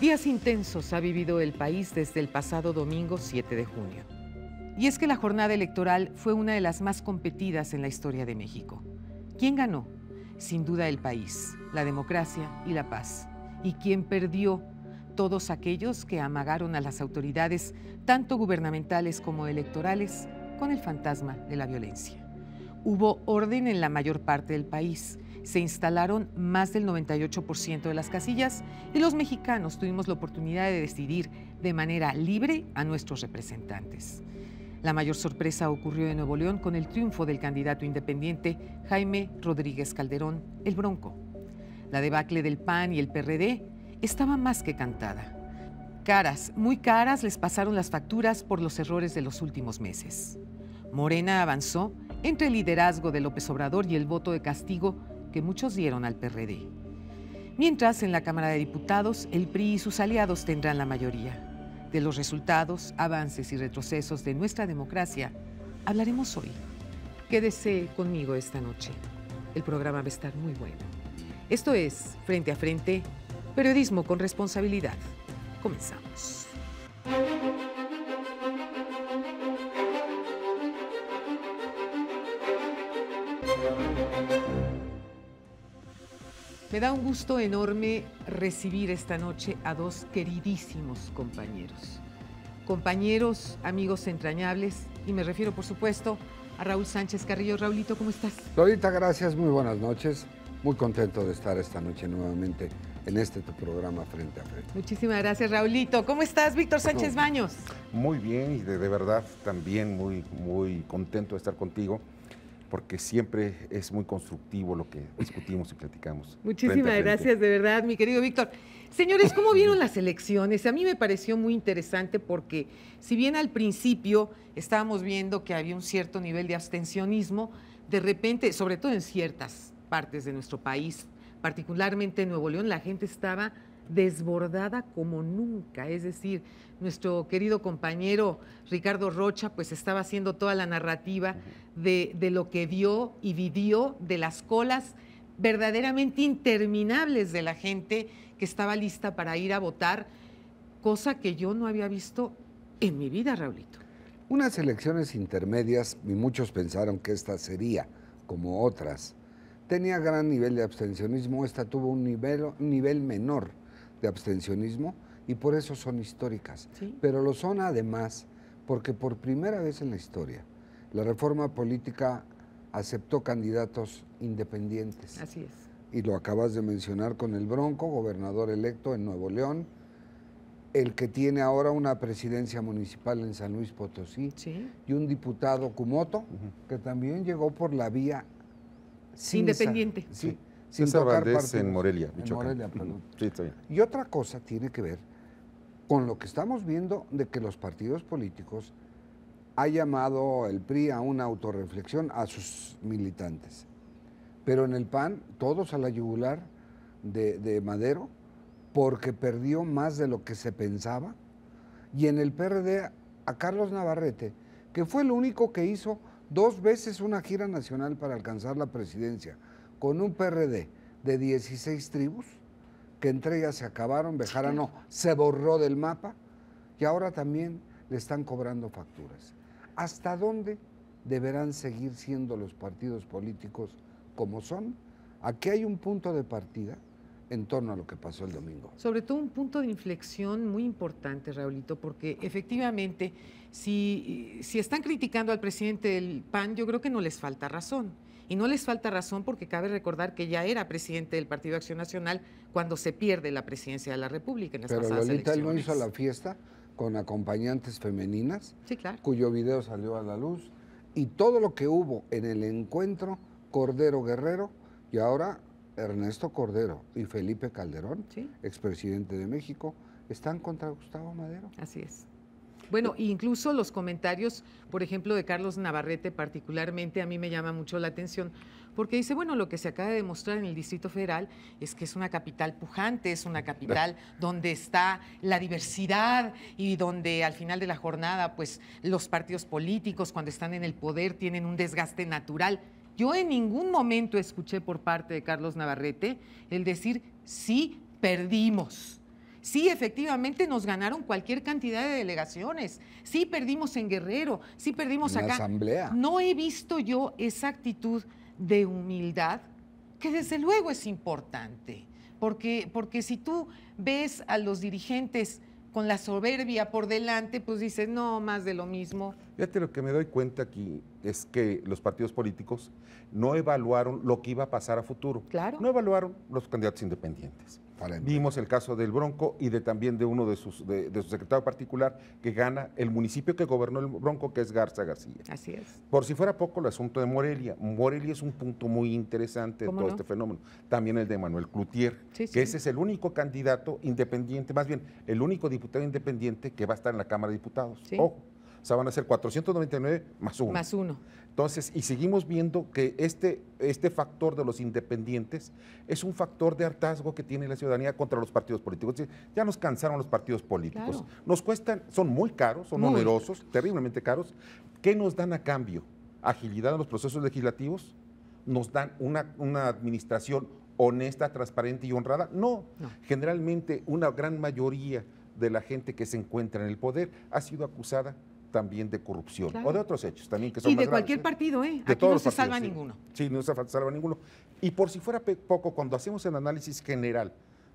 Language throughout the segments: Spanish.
Días intensos ha vivido el país desde el pasado domingo 7 de junio. Y es que la jornada electoral fue una de las más competidas en la historia de México. ¿Quién ganó? Sin duda el país, la democracia y la paz. ¿Y quién perdió? Todos aquellos que amagaron a las autoridades, tanto gubernamentales como electorales, con el fantasma de la violencia. Hubo orden en la mayor parte del país. Se instalaron más del 98% de las casillas y los mexicanos tuvimos la oportunidad de decidir de manera libre a nuestros representantes. La mayor sorpresa ocurrió en Nuevo León con el triunfo del candidato independiente Jaime Rodríguez Calderón, el Bronco. La debacle del PAN y el PRD estaba más que cantada. Caras, muy caras, les pasaron las facturas por los errores de los últimos meses. Morena avanzó entre el liderazgo de López Obrador y el voto de castigo que muchos dieron al PRD. Mientras, en la Cámara de Diputados, el PRI y sus aliados tendrán la mayoría. De los resultados, avances y retrocesos de nuestra democracia hablaremos hoy. Quédese conmigo esta noche. El programa va a estar muy bueno. Esto es Frente a Frente, periodismo con responsabilidad. Comenzamos. Me da un gusto enorme recibir esta noche a dos queridísimos compañeros. Compañeros, amigos entrañables, y me refiero, por supuesto, a Raúl Sánchez Carrillo. Raulito, ¿cómo estás? Lolita, gracias, muy buenas noches. Muy contento de estar esta noche nuevamente en tu programa Frente a Frente. Muchísimas gracias, Raulito. ¿Cómo estás, Víctor Sánchez Baños? Muy bien, y de verdad también muy contento de estar contigo, porque siempre es muy constructivo lo que discutimos y platicamos. Muchísimas gracias, de verdad, mi querido Víctor. Señores, ¿cómo vieron las elecciones? A mí me pareció muy interesante porque, si bien al principio estábamos viendo que había un cierto nivel de abstencionismo, de repente, sobre todo en ciertas partes de nuestro país, particularmente en Nuevo León, la gente estaba desbordada como nunca. Es decir, nuestro querido compañero Ricardo Rocha pues estaba haciendo toda la narrativa de lo que vio y vivió, de las colas verdaderamente interminables de la gente que estaba lista para ir a votar, cosa que yo no había visto en mi vida, Raulito. Unas elecciones intermedias, y muchos pensaron que esta sería como otras. Tenía gran nivel de abstencionismo, esta tuvo un nivel menor de abstencionismo y por eso son históricas. ¿Sí? Pero lo son además porque por primera vez en la historia la reforma política aceptó candidatos independientes. Así es. Y lo acabas de mencionar con el Bronco, gobernador electo en Nuevo León, el que tiene ahora una presidencia municipal en San Luis Potosí, ¿sí? Y un diputado Kumoto, que también llegó por la vía independiente. Sí. César Valdés en Morelia, Michoacán. En Morelia, perdón. Sí, está bien. Y otra cosa tiene que ver con lo que estamos viendo de que los partidos políticos ha llamado el PRI a una autorreflexión a sus militantes. Pero en el PAN, todos a la yugular de Madero, porque perdió más de lo que se pensaba. Y en el PRD a Carlos Navarrete, que fue el único que hizo 2 veces una gira nacional para alcanzar la presidencia, con un PRD de 16 tribus, que entre ellas se acabaron, Bejarano se borró del mapa, y ahora también le están cobrando facturas. ¿Hasta dónde deberán seguir siendo los partidos políticos como son? Aquí hay un punto de partida en torno a lo que pasó el domingo. Sobre todo un punto de inflexión muy importante, Raulito, porque efectivamente, si están criticando al presidente del PAN, yo creo que no les falta razón. Y no les falta razón porque cabe recordar que ya era presidente del Partido Acción Nacional cuando se pierde la presidencia de la República en las pasadas elecciones. Pero Lolita, él no hizo la fiesta con acompañantes femeninas, sí, claro, cuyo video salió a la luz, y todo lo que hubo en el encuentro Cordero Guerrero, y ahora Ernesto Cordero y Felipe Calderón, ¿sí?, expresidente de México, están contra Gustavo Madero. Así es. Bueno, incluso los comentarios, por ejemplo, de Carlos Navarrete particularmente, a mí me llama mucho la atención, porque dice, bueno, lo que se acaba de demostrar en el Distrito Federal es que es una capital pujante, es una capital donde está la diversidad y donde al final de la jornada, pues los partidos políticos cuando están en el poder tienen un desgaste natural. Yo en ningún momento escuché por parte de Carlos Navarrete el decir, sí, perdimos. Sí, efectivamente nos ganaron cualquier cantidad de delegaciones. Sí, perdimos en Guerrero, sí perdimos En la acá. asamblea. No he visto yo esa actitud de humildad, que desde luego es importante, porque si tú ves a los dirigentes con la soberbia por delante, pues dices, no, más de lo mismo. Fíjate, lo que me doy cuenta aquí es que los partidos políticos no evaluaron lo que iba a pasar a futuro. Claro. No evaluaron los candidatos independientes. Vimos el caso del Bronco y también de uno de su secretario particular que gana el municipio que gobernó el Bronco, que es Garza García. Así es. Por si fuera poco, el asunto de Morelia. Morelia es un punto muy interesante de todo este fenómeno. También el de Manuel Cloutier, que ese es el único candidato independiente, más bien el único diputado independiente que va a estar en la Cámara de Diputados. Sí. Ojo, o sea, van a ser 499 más uno. Más uno. Entonces, y seguimos viendo que este factor de los independientes es un factor de hartazgo que tiene la ciudadanía contra los partidos políticos. Es decir, ya nos cansaron los partidos políticos. Claro. Nos cuestan, son muy caros, son onerosos, terriblemente caros. ¿Qué nos dan a cambio? Agilidad en los procesos legislativos, nos dan una administración honesta, transparente y honrada. No. Generalmente una gran mayoría de la gente que se encuentra en el poder ha sido acusada también de corrupción, claro, o de otros hechos también que son y más de cualquier graves, partido, de aquí todos no se los partidos, salva sí. ninguno. Sí, no se salva ninguno. Y por si fuera poco, cuando hacemos el análisis general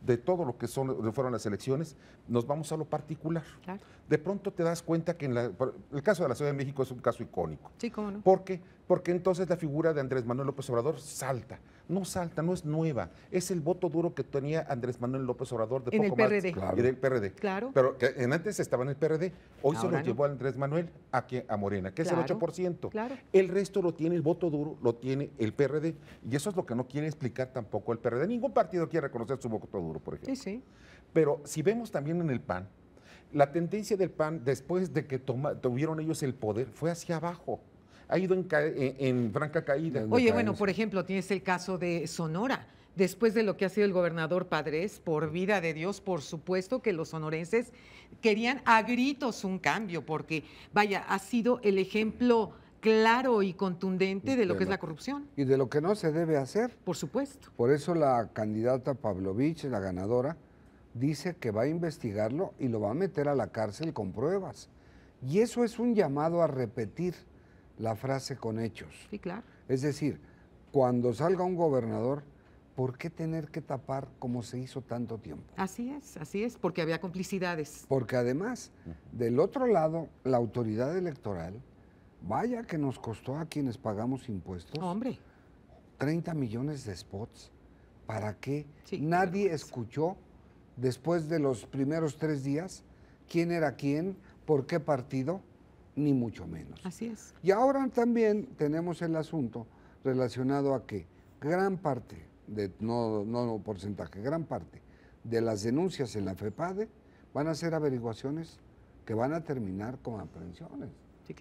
de todo lo que fueron las elecciones, nos vamos a lo particular. Claro. De pronto te das cuenta que el caso de la Ciudad de México es un caso icónico. Sí, cómo no. ¿Por qué? Porque entonces la figura de Andrés Manuel López Obrador salta, no es nueva, es el voto duro que tenía Andrés Manuel López Obrador de en poco el PRD. más. Claro. Y del PRD. Claro. Pero que antes estaba en el PRD, hoy ahora se lo llevó a Andrés Manuel a Morena, que claro, es el 8%. Claro. El resto lo tiene el voto duro, lo tiene el PRD. Y eso es lo que no quiere explicar tampoco el PRD. Ningún partido quiere reconocer su voto duro, por ejemplo. Sí, sí. Pero si vemos también en el PAN, la tendencia del PAN, después de que tuvieron ellos el poder, fue hacia abajo. Ha ido en franca caída. Oye, bueno, por ejemplo, tienes el caso de Sonora. Después de lo que ha sido el gobernador Padres, por vida de Dios, por supuesto que los sonorenses querían a gritos un cambio, porque, vaya, ha sido el ejemplo claro y contundente de lo que es la corrupción. Y de lo que no se debe hacer. Por supuesto. Por eso la candidata Pavlovich, la ganadora, dice que va a investigarlo y lo va a meter a la cárcel con pruebas. Y eso es un llamado a repetir la frase con hechos. Sí, claro. Es decir, cuando salga un gobernador, ¿por qué tener que tapar como se hizo tanto tiempo? Así es, porque había complicidades. Porque además, del otro lado, la autoridad electoral, vaya que nos costó a quienes pagamos impuestos. Hombre. 30 millones de spots. ¿Para qué? Sí, Nadie escuchó después de los primeros 3 días quién era quién, por qué partido, ni mucho menos. Así es. Y ahora también tenemos el asunto relacionado a que gran parte, no porcentaje, gran parte de las denuncias en la FEPADE van a ser averiguaciones que van a terminar con aprehensiones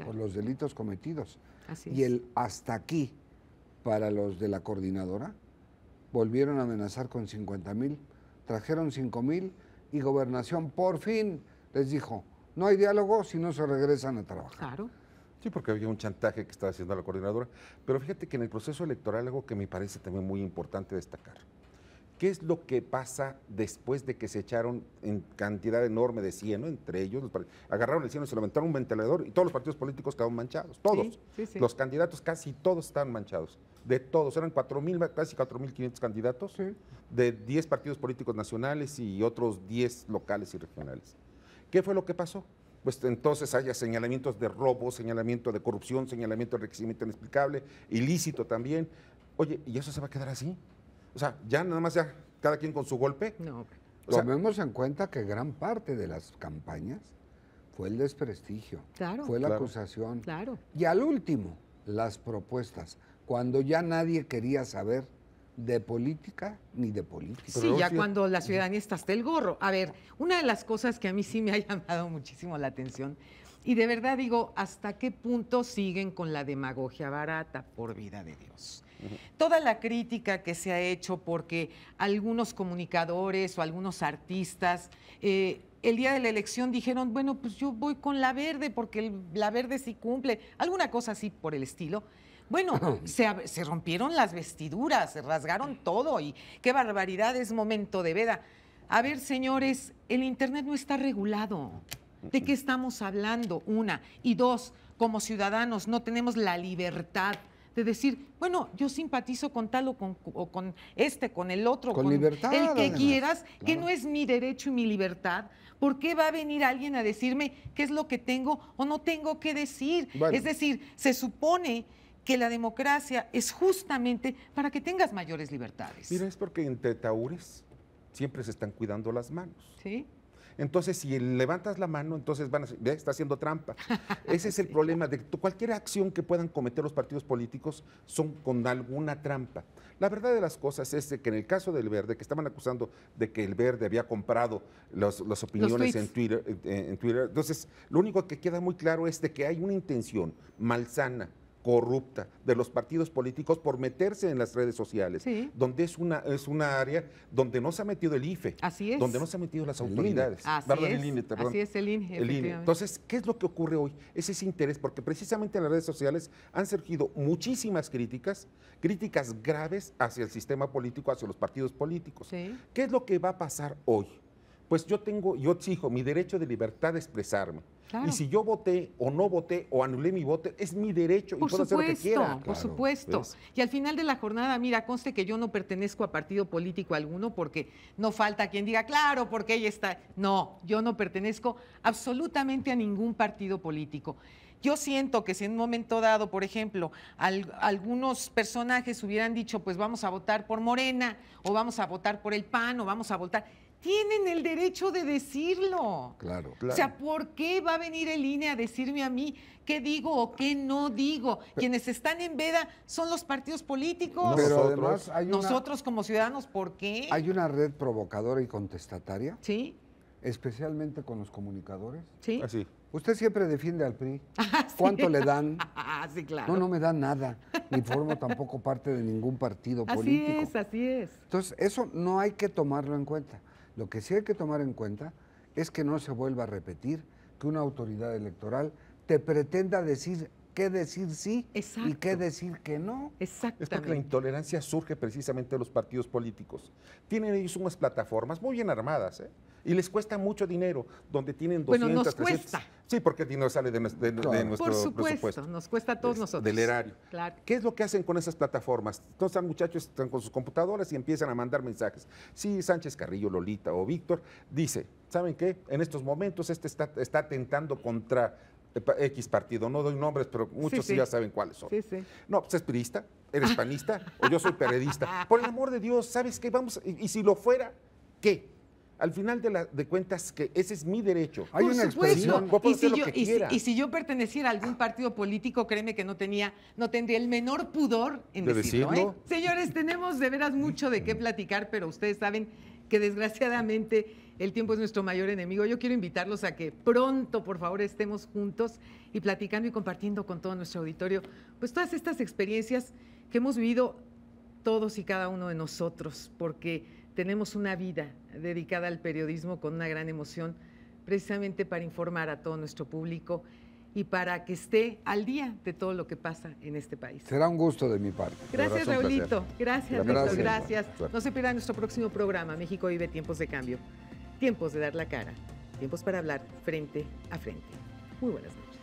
por los delitos cometidos. Así y es. el hasta aquí para los de la coordinadora volvieron a amenazar con 50,000, trajeron 5,000 y Gobernación por fin les dijo, no hay diálogo si no se regresan a trabajar. Claro. Sí, porque había un chantaje que estaba haciendo la coordinadora. Pero fíjate que en el proceso electoral algo que me parece también muy importante destacar. ¿Qué es lo que pasa después de que se echaron en cantidad enorme de cieno, entre ellos, agarraron el cieno, se lo aventaron un ventilador y todos los partidos políticos quedaron manchados, todos. Sí. Los candidatos casi todos estaban manchados, de todos, eran 4,000, casi 4,500 candidatos, de 10 partidos políticos nacionales y otros 10 locales y regionales. ¿Qué fue lo que pasó? Pues entonces haya señalamientos de robo, señalamiento de corrupción, señalamiento de enriquecimiento inexplicable, ilícito también. Oye, ¿y eso se va a quedar así? O sea, ya nada más ya cada quien con su golpe. No. Tomemos en cuenta que gran parte de las campañas fue el desprestigio, fue la acusación. Claro. Y al último, las propuestas, cuando ya nadie quería saber de política ni de política. Sí, ya cuando la ciudadanía está hasta el gorro. A ver, una de las cosas que a mí sí me ha llamado muchísimo la atención, y de verdad digo, ¿hasta qué punto siguen con la demagogia barata, por vida de Dios? Toda la crítica que se ha hecho porque algunos comunicadores o algunos artistas el día de la elección dijeron, bueno, pues yo voy con la verde porque la verde sí cumple, alguna cosa así por el estilo. Bueno, se rompieron las vestiduras, se rasgaron todo y qué barbaridad, es momento de veda. A ver, señores, el Internet no está regulado. ¿De qué estamos hablando? Una. Y dos, como ciudadanos no tenemos la libertad de decir, bueno, yo simpatizo con tal o con este, con el otro, con libertad, el que además, quieras, claro. que no es mi derecho y mi libertad. ¿Por qué va a venir alguien a decirme qué es lo que tengo o no tengo que decir? Bueno. Es decir, se supone que la democracia es justamente para que tengas mayores libertades. Mira, es porque entre taúres siempre se están cuidando las manos. ¿Sí? Entonces, si levantas la mano, entonces van a decir, "Ve, está haciendo trampa". Ese es el problema de que cualquier acción que puedan cometer los partidos políticos son con alguna trampa. La verdad de las cosas es de que en el caso del Verde, que estaban acusando de que el Verde había comprado las opiniones en tweets. Twitter, entonces lo único que queda muy claro es de que hay una intención malsana, corrupta de los partidos políticos por meterse en las redes sociales, Sí. donde es una área donde no se ha metido el IFE, Así es. donde no se han metido las El autoridades. Así Perdón, es. el INE, perdón. Así es, el INE, El INE. efectivamente. Entonces, ¿qué es lo que ocurre hoy? Es ese interés, porque precisamente en las redes sociales han surgido muchísimas críticas graves hacia el sistema político, hacia los partidos políticos. Sí. ¿Qué es lo que va a pasar hoy? Pues yo exijo mi derecho de libertad de expresarme. Claro. Y si yo voté o no voté o anulé mi voto, es mi derecho y Por puedo hacer lo que supuesto, quiera. por Claro, supuesto. ¿ves? Y al final de la jornada, mira, conste que yo no pertenezco a partido político alguno porque no falta quien diga, claro, porque ella está. No, yo no pertenezco absolutamente a ningún partido político. Yo siento que si en un momento dado, por ejemplo, algunos personajes hubieran dicho, pues vamos a votar por Morena, o vamos a votar por el PAN, o vamos a votar, tienen el derecho de decirlo. Claro. O sea, ¿por qué va a venir el INE a decirme a mí qué digo o qué no digo? Quienes están en veda son los partidos políticos. Pero Nosotros. además Nosotros como ciudadanos, ¿por qué? hay una red provocadora y contestataria, Sí, especialmente con los comunicadores. sí. Así. Usted siempre defiende al PRI. Ah, sí. ¿Cuánto le dan? Ah, sí, claro. No, no me dan nada, ni formo tampoco parte de ningún partido Así político. es, así es. Entonces, eso no hay que tomarlo en cuenta. Lo que sí hay que tomar en cuenta es que no se vuelva a repetir que una autoridad electoral te pretenda decir qué decir sí y Exacto. qué decir que no. Es porque la Exactamente. intolerancia surge precisamente de los partidos políticos. Tienen ellos unas plataformas muy bien armadas, ¿eh? Y les cuesta mucho dinero, donde tienen 200, Bueno, nos 300. cuesta. Sí, porque el dinero sale de Claro. nuestro Por supuesto, presupuesto. nos cuesta a todos nosotros. Del erario. Claro. ¿Qué es lo que hacen con esas plataformas? Entonces, los muchachos están con sus computadoras y empiezan a mandar mensajes. Sí, Sánchez Carrillo, Lolita o Víctor dice, ¿saben qué? En estos momentos está atentando contra X partido. No doy nombres, pero muchos sí sí. ya saben cuáles son. Sí, sí. No, pues es priista, eres panista o yo soy periodista. Por el amor de Dios, ¿sabes qué? Y si lo fuera, ¿qué? Al final de cuentas, que ese es mi derecho. Hay Por una supuesto. expresión. Yo puedo Y hacer si lo yo, que y si- quiera. y si yo perteneciera a algún partido político, créeme que no tendría el menor pudor en ¿De decirlo. decirlo? Señores, tenemos de veras mucho de qué platicar, pero ustedes saben que desgraciadamente el tiempo es nuestro mayor enemigo. Yo quiero invitarlos a que pronto, por favor, estemos juntos y platicando y compartiendo con todo nuestro auditorio, pues todas estas experiencias que hemos vivido todos y cada uno de nosotros, porque tenemos una vida dedicada al periodismo con una gran emoción, precisamente para informar a todo nuestro público y para que esté al día de todo lo que pasa en este país. Será un gusto de mi parte. Gracias, verdad, es un Raulito. Gracias, Gracias. Víctor. Gracias. Suerte. No se pierdan nuestro próximo programa. México vive tiempos de cambio, tiempos de dar la cara, tiempos para hablar frente a frente. Muy buenas noches.